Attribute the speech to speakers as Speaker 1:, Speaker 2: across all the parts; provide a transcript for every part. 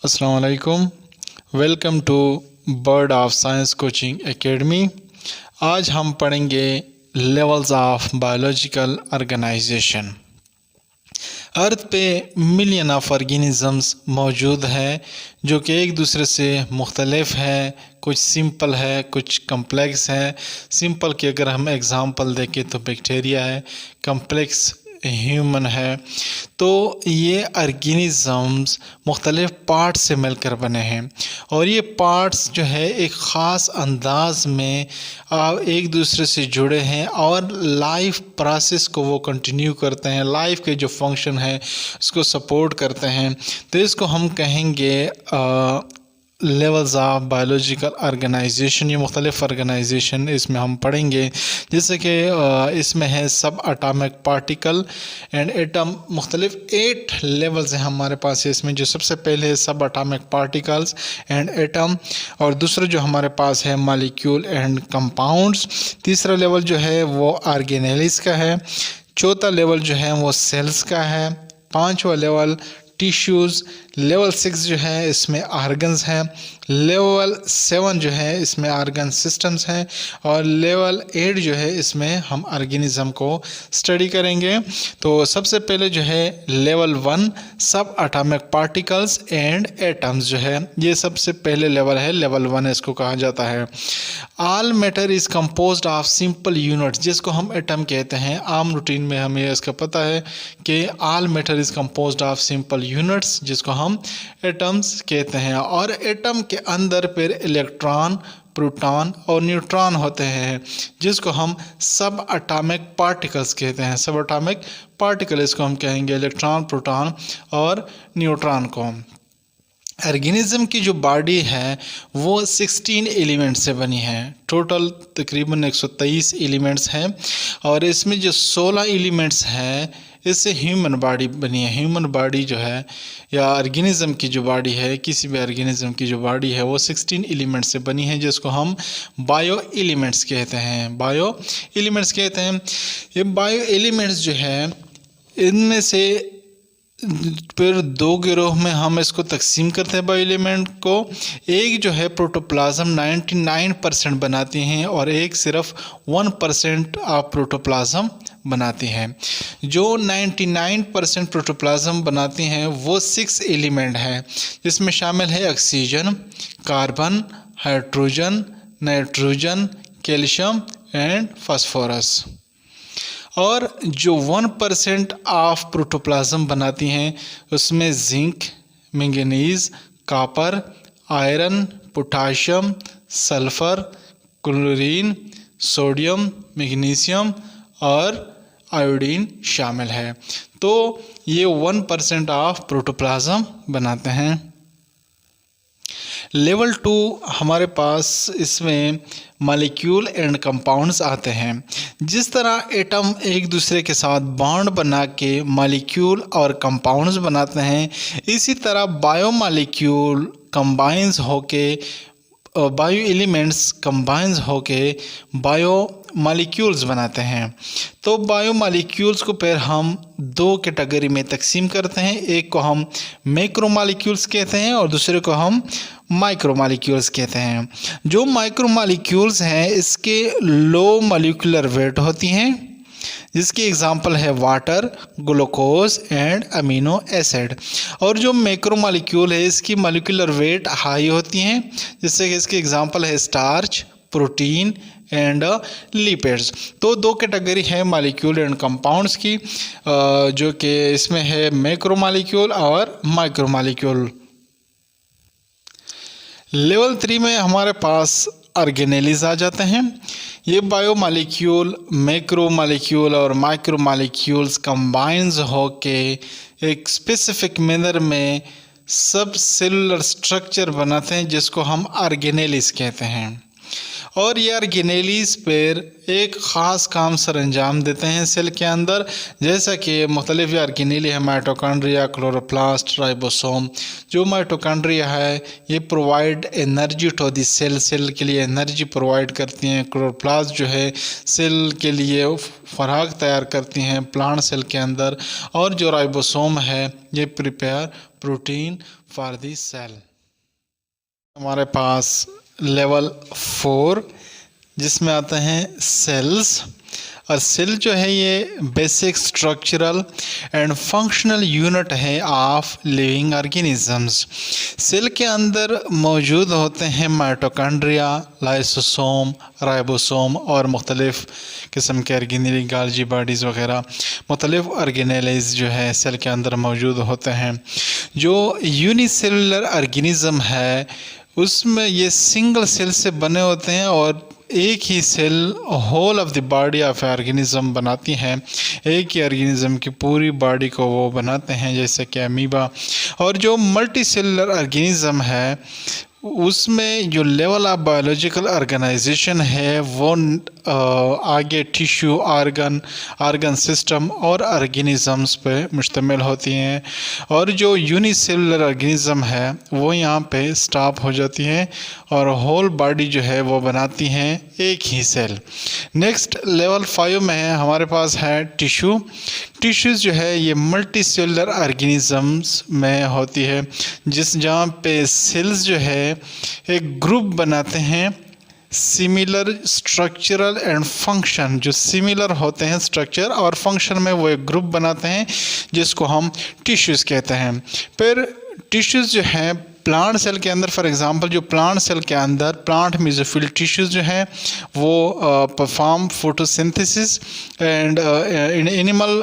Speaker 1: अस्सलाम वालेकुम। Welcome to bird of science coaching academy. आज हम पढ़ेंगे levels of biological organization. Earth पे मिलियन ऑफ ऑर्गेनिज़म्स मौजूद हैं जो कि एक दूसरे से मुख्तलिफ हैं। कुछ सिंपल है, कुछ कम्प्लेक्स है। सिंपल की अगर हम एग्ज़ाम्पल देखें तो बैक्टीरिया है, कम्प्लेक्स ह्यूमन है। तो ये ऑर्गेनिज़म्स मुख्तलिफ पार्ट्स से मिलकर बने हैं और ये पार्ट्स जो है एक ख़ास अंदाज में एक दूसरे से जुड़े हैं और लाइफ प्रोसेस को वो कंटिन्यू करते हैं, लाइफ के जो फंक्शन है उसको सपोर्ट करते हैं। तो इसको हम कहेंगे लेवल्स ऑफ बायोलॉजिकल ऑर्गेनाइजेशन। ये मुख्तलिफ ऑर्गेनाइजेशन इसमें हम पढ़ेंगे, जैसे कि इसमें है सब एटॉमिक पार्टिकल एंड एटम। मुख्तलिफ 8 लेवल्स हैं हमारे पास इसमें। जो सबसे पहले है सब एटॉमिक पार्टिकल्स एंड एटम, और दूसरा जो हमारे पास है मॉलिक्यूल एंड कंपाउंड्स। तीसरा लेवल जो है वो ऑर्गेनेलिस का है। चौथा लेवल जो है वो सेल्स का है। पांचवा लेवल टिश्यूज़। लेवल 6 जो है इसमें ऑर्गन्स हैं। लेवल 7 जो है इसमें ऑर्गन सिस्टम्स हैं और लेवल 8 जो है इसमें हम ऑर्गेनिज्म को स्टडी करेंगे। तो सबसे पहले जो है लेवल 1 सब एटॉमिक पार्टिकल्स एंड एटम्स जो है ये सबसे पहले लेवल है, लेवल 1 इसको कहा जाता है। All matter is composed of simple units, जिसको हम एटम कहते हैं। आम रूटीन में हमें इसका पता है कि all matter is composed of simple units, जिसको हम एटम्स कहते हैं। और एटम के अंदर फिर इलेक्ट्रॉन, प्रोटॉन और न्यूट्रॉन होते हैं, जिसको हम सब एटॉमिक पार्टिकल्स कहते हैं। सब एटॉमिक पार्टिकल इसको हम कहेंगे, इलेक्ट्रॉन, प्रोटॉन और न्यूट्रॉन को। ऑर्गेनिज्म की जो बॉडी है वो 16 एलिमेंट्स से बनी है। टोटल तकरीबन 123 एलिमेंट्स हैं और इसमें जो 16 एलिमेंट्स हैं इससे ह्यूमन बॉडी बनी है। ह्यूमन बॉडी जो है या ऑर्गेनिज्म की जो बॉडी है, किसी भी ऑर्गेनिज्म की जो बॉडी है वो 16 एलिमेंट्स से बनी है, जिसको हम बायो एलिमेंट्स कहते हैं। बायो एलिमेंट्स कहते हैं। ये बायो एलिमेंट्स जो है इनमें से फिर 2 गिरोह में हम इसको तकसीम करते हैं बायो एलिमेंट को। एक जो है प्रोटोप्लाज्म 99% बनाती हैं और एक सिर्फ 1% ऑफ प्रोटोप्लाज्म बनाती हैं। जो 99% प्रोटोप्लाज्म बनाती हैं वो 6 एलिमेंट हैं, जिसमें शामिल है oxygen, carbon, hydrogen, nitrogen, calcium and phosphorus. और जो 1% ऑफ प्रोटोप्लाज्म बनाती हैं उसमें zinc, manganese, copper, iron, potassium, sulphur, chlorine, sodium, magnesium और आयोडीन शामिल है। तो ये 1% ऑफ प्रोटोप्लाज्म बनाते हैं। लेवल 2 हमारे पास इसमें मॉलिक्यूल एंड कंपाउंड्स आते हैं। जिस तरह एटम एक दूसरे के साथ बॉन्ड बना के मॉलिक्यूल और कंपाउंड्स बनाते हैं, इसी तरह बायो मॉलिक्यूल कंबाइंस होके बायो एलिमेंट्स कंबाइंस होके बायो मॉलिक्यूल्स बनाते हैं। तो बायो मॉलिक्यूल्स को फिर हम 2 कैटेगरी में तकसीम करते हैं। एक को हम मैक्रो मॉलिक्यूल्स कहते हैं और दूसरे को हम माइक्रो मॉलिक्यूल्स कहते हैं। जो माइक्रो मॉलिक्यूल्स हैं इसके लो मॉलिक्यूलर वेट होती हैं, जिसकी एग्जांपल है water, glucose and amino acid. और जो मैक्रो मॉलिक्यूल है इसकी मॉलिक्यूलर वेट हाई होती हैं, जिससे कि इसकी एग्जांपल है स्टार्च, प्रोटीन एंड लिपिड्स। तो 2 कैटेगरी है मॉलिक्यूल एंड कंपाउंड्स की, जो कि इसमें है मैक्रो मॉलिक्यूल और माइक्रो मॉलिक्यूल। लेवल 3 में हमारे पास ऑर्गेनेलिस आ जाते हैं। ये बायो मॉलिक्यूल, मैक्रो मॉलिक्यूल और माइक्रो मॉलिक्यूल्स कंबाइंस होके एक स्पेसिफिक मैनर में सब सेलुलर स्ट्रक्चर बनाते हैं, जिसको हम ऑर्गेनेलिस कहते हैं। और ये ऑर्गेनेलिस पर एक ख़ास काम सर अंजाम देते हैं सेल के अंदर, जैसा कि मुख्तलिफ ऑर्गेनेली है माइटोकॉन्ड्रिया, क्लोरोप्लास्ट, राइबोसोम। जो माइटोकॉन्ड्रिया है ये provide energy to the cell, cell के लिए एनर्जी प्रोवाइड करती हैं। क्लोरोप्लास्ट जो है सेल के लिए फराग तैयार करती हैं प्लांट सेल के अंदर। और जो राइबोसोम है ये prepare protein for the cell. हमारे पास लेवल 4 जिसमें आते हैं सेल्स। और सेल जो है ये basic structural and functional unit है ऑफ लिविंग ऑर्गेनिजम्स। सेल के अंदर मौजूद होते हैं माइटोकॉन्ड्रिया, लाइसोसोम, राइबोसोम और मुख्तलिफ़ किस्म के ऑर्गेनेल, गाल्जी बॉडीज़ वगैरह मुख्तलिफ़ ऑर्गेनेल्स जो है सेल के अंदर मौजूद होते हैं। जो यूनिसेलुलर ऑर्गेनिज़म है उसमें ये सिंगल सेल से बने होते हैं और एक ही cell whole of the body of organism बनाती हैं। एक ही ऑर्गेनिज्म की पूरी बॉडी को वो बनाते हैं, जैसे कि अमीबा। और जो मल्टी सेलुलर ऑर्गेनिज्म है उसमें जो लेवल ऑफ बायोलॉजिकल ऑर्गेनाइजेशन है वो आगे टिश्यू, ऑर्गन सिस्टम और ऑर्गेनिजम्स पे मुश्तमिल होती हैं। और जो यूनिसेलुलर ऑर्गेनिज्म है वो यहाँ पे स्टॉप हो जाती है और होल बॉडी जो है वो बनाती हैं एक ही सेल। नेक्स्ट लेवल 5 में है हमारे पास है टिश्यू। टिश्यूज़ जो है ये मल्टी सेलुलर ऑर्गेनिजम्स में होती है जहाँ पे सेल्स जो है एक ग्रुप बनाते हैं सिमिलर स्ट्रक्चरल एंड फंक्शन। जो सिमिलर होते हैं स्ट्रक्चर और फंक्शन में वो एक ग्रुप बनाते हैं जिसको हम टिश्यूज़ कहते हैं। फिर टिश्यूज़ जो हैं प्लांट सेल के अंदर, फॉर एग्जांपल जो प्लांट सेल के अंदर प्लांट मेसोफिल टिश्यूज़ जो हैं वो perform photosynthesis and animal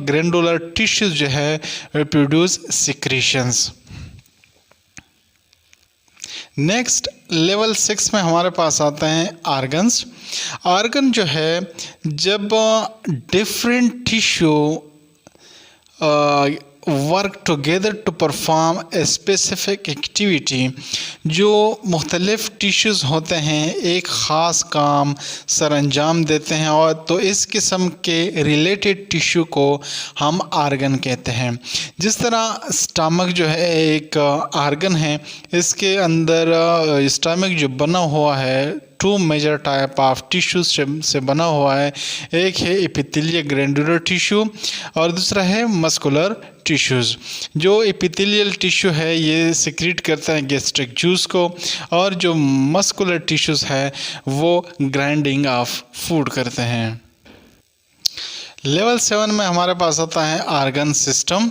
Speaker 1: glandular tissues जो है प्रोड्यूस सिक्रीशंस। नेक्स्ट लेवल 6 में हमारे पास आते हैं आर्गन्स। आर्गन जो है जब different tissue work together to perform a specific activity, जो मुख्तलिफ़ टिश्यूज़ होते हैं एक ख़ास काम सर अंजाम देते हैं और तो इस किस्म के रिलेटेड टिश्यू को हम आर्गन कहते हैं। जिस तरह स्टमक जो है एक आर्गन है, इसके अंदर स्टमक जो बना हुआ है 2 मेजर टाइप ऑफ टिश्यूज से बना हुआ है। एक है एपिथेलियल ग्रैंडुलर टिश्यू और दूसरा है मस्कुलर टिश्यूज़। जो एपिथेलियल टिश्यू है ये सिक्रीट करता है गैस्ट्रिक जूस को और जो मस्कुलर टिश्यूज़ है वो ग्राइंडिंग ऑफ फूड करते हैं। लेवल 7 में हमारे पास आता है आर्गन सिस्टम।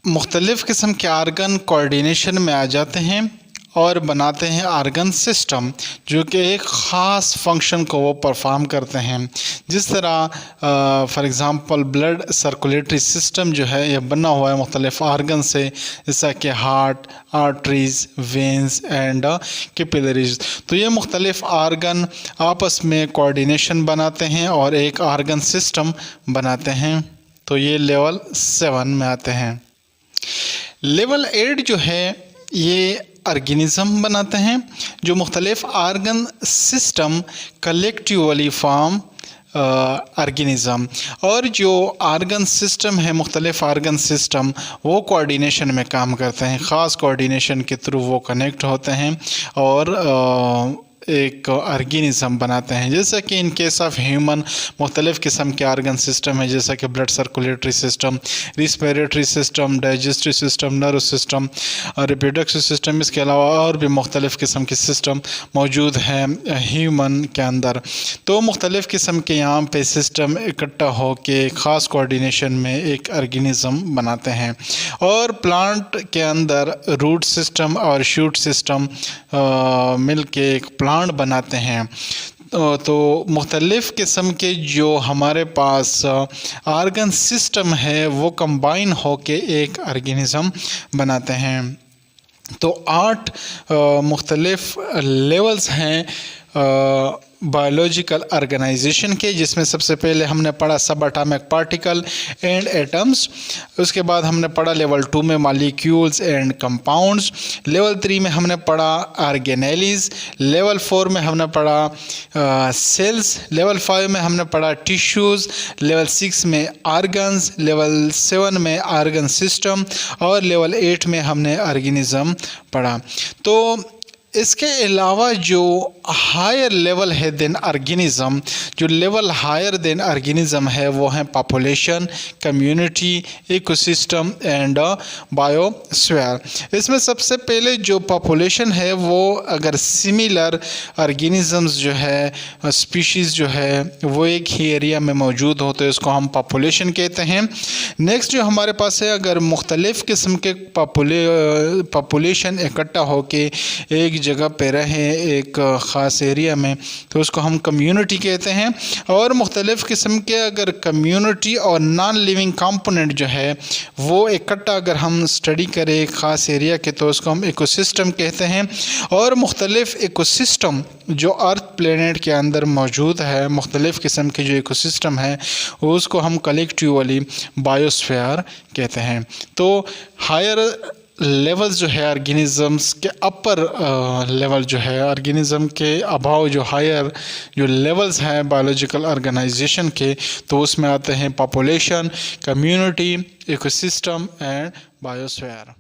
Speaker 1: मुख्तलिफ़ किस्म के आर्गन कोऑर्डिनेशन में आ जाते हैं और बनाते हैं आर्गन सिस्टम, जो कि एक ख़ास फंक्शन को वो परफॉर्म करते हैं। जिस तरह for example blood circulatory system जो है ये बना हुआ है मुख्तलिफ़ आर्गन से, जैसा कि heart, arteries, veins and capillaries. तो ये मुख्तलिफ़ आर्गन आपस में कोऑर्डिनेशन बनाते हैं और एक आर्गन सिस्टम बनाते हैं। तो ये लेवल 7 में आते हैं। लेवल 8 जो है ये ऑर्गेनिज़म बनाते हैं जो मुख्तलिफ़ argon system collectively form organism. और जो आर्गन सिस्टम है मुख्तलिफ़ आर्गन सिस्टम वो कोऑर्डिनेशन में काम करते हैं, ख़ास कोऑर्डिनेशन के थ्रू वो कनेक्ट होते हैं और एक ऑर्गेनिज़म बनाते हैं। जैसा कि इन केस ऑफ ह्यूमन मुख्तलिफ़ किस्म के आर्गन सिस्टम है, जैसा कि blood circulatory system, respiratory system, digestive system, nerve system और रिप्रोडक्टिव सिस्टम। इसके अलावा और भी मुख्तलिफ़ किस्म के सिस्टम मौजूद हैं ह्यूमन के अंदर। तो मुख्तलिफ़ किस्म के यहाँ पे सिस्टम इकट्ठा हो के ख़ास कोऑर्डिनेशन में एक ऑर्गेनिज़म बनाते हैं। और प्लांट के अंदर रूट सिस्टम और शूट सिस्टम मिल के एक प्लांट बनाते हैं। तो मुख्तलिफ़ किस्म के जो हमारे पास आर्गन सिस्टम है वो कंबाइन होके एक ऑर्गेनिज़म बनाते हैं। तो 8 मुख्तलिफ़ लेवल्स हैं बायोलॉजिकल ऑर्गेनाइजेशन के, जिसमें सबसे पहले हमने पढ़ा सब एटॉमिक पार्टिकल एंड एटम्स। उसके बाद हमने पढ़ा लेवल 2 में मॉलिक्यूल्स एंड कंपाउंड्स। लेवल 3 में हमने पढ़ा ऑर्गेनेलीज। लेवल 4 में हमने पढ़ा सेल्स। लेवल 5 में हमने पढ़ा टिश्यूज़। लेवल 6 में आर्गन्स। लेवल 7 में आर्गन सिस्टम और लेवल 8 में हमने ऑर्गेनिज़म पढ़ा। तो इसके अलावा जो हायर लेवल है देन ऑर्गेनिज्म, जो लेवल हायर देन ऑर्गेनिज्म है वो है population, community, ecosystem and biosphere. इसमें सबसे पहले जो पॉपुलेशन है वो अगर सिमिलर ऑर्गेनिजम्स जो है, स्पीशीज़ जो है वो एक ही एरिया में मौजूद हो तो इसको हम पॉपुलेशन कहते हैं। नेक्स्ट जो हमारे पास है, अगर मुख्तलिफ़ किस्म के पॉपुलेशन इकट्ठा होके एक जगह पे रहें एक ख़ास एरिया में तो उसको हम कम्युनिटी कहते हैं। और मुख्तलिफ़ किस्म के अगर कम्युनिटी और नॉन लिविंग कंपोनेंट जो है वो इकट्ठा अगर हम स्टडी करें एक ख़ास एरिया के तो उसको हम इकोसिस्टम कहते हैं। और मुख्तलिफ़ इकोसिस्टम जो अर्थ प्लेनेट के अंदर मौजूद है, मुख्तलिफ़ किस्म के जो इकोसिस्टम है उसको हम कलेक्टिवली बायोस्फीयर कहते हैं। तो हायर लेवल्स जो है ऑर्गेनिज़म्स के, अपर लेवल जो है ऑर्गेनिज़म के अभाव जो हायर जो लेवल्स हैं बायोलॉजिकल ऑर्गेनाइजेशन के, तो उसमें आते हैं population, community, ecosystem and biosphere.